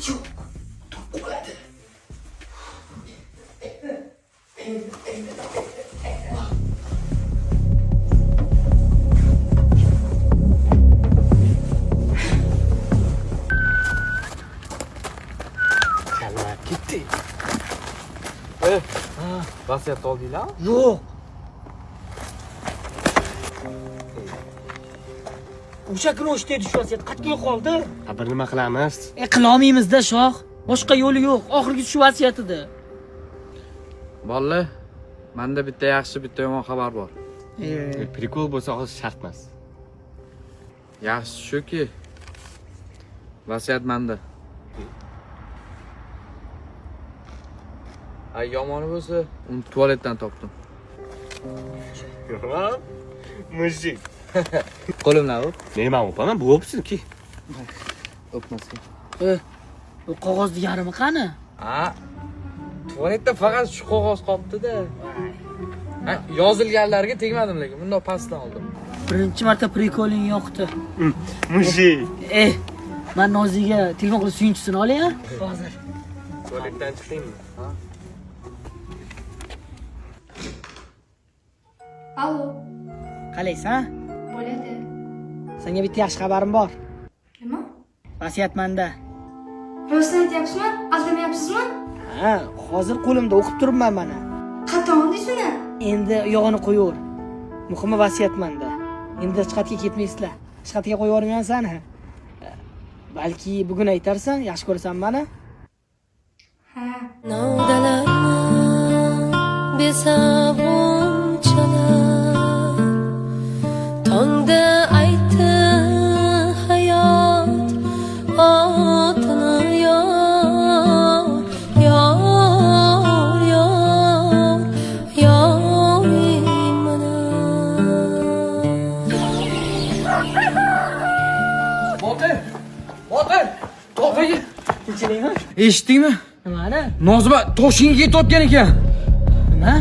yo'q. Turib qoladi. Kallar ketdi. Vasiyat oldinglar? Yo'q. O'sha kuni o'shda edi shu vasiyat. Qatga qoldi. Bir nima qilamiz? Qila olmaymiz-da, shoh. Boshqa yo'li yo'q. Oxirgi shu vasiyat edi. Bolla, menda bitta yaxshi, bitta yomon xabar bor. Prikol bo'lsa hozir shart emas. Yaxshi shuki, vasiyat menda. Ay, yomoni bo'lsa, uni tualetdan topdim. Mujik. Qo'limdan o'p. Nima o'paman? Bu o'psinki. O'pmasga. Bu qog'ozni yarmi qani? Ha, tualetda faqat shu qog'oz qolibdi-da. Yozilganlarga tegmadim lekin, bundoq pastdan oldim. Birinchi marta prikoling yoqdi. Mujik. Men Noziga telefon qilib suyunchisini olay, ha? Hozir. Tualetdan chiqdingmi? Allo, Qalaysan? bo'ladi. Senga bitta yaxshi xabarim bor. Nima? Vasiyat menda. Rostdan aytyapsizmi? Aldamayapsizmi? Ha, hozir qo'limda o'qib turibman mana. Qattiq deysizmi? Endi yog'ini qo'yaver. Muhimi vasiyat menda. Endi chiqatga ketmaysizlar. Chiqatga qo'yib yubormaysan. Balki bugun aytarsan, yaxshi ko'rasan meni. Ha. Novdalarni besabun chalar, tongda aytdi hayot otini yor, yor, yor, yoring mana. Botir! Botir! To'g'ri. Tinchlikmi? Eshitdingmi? Nimani? Nozima toshingga ketayotgan ekan. Nima?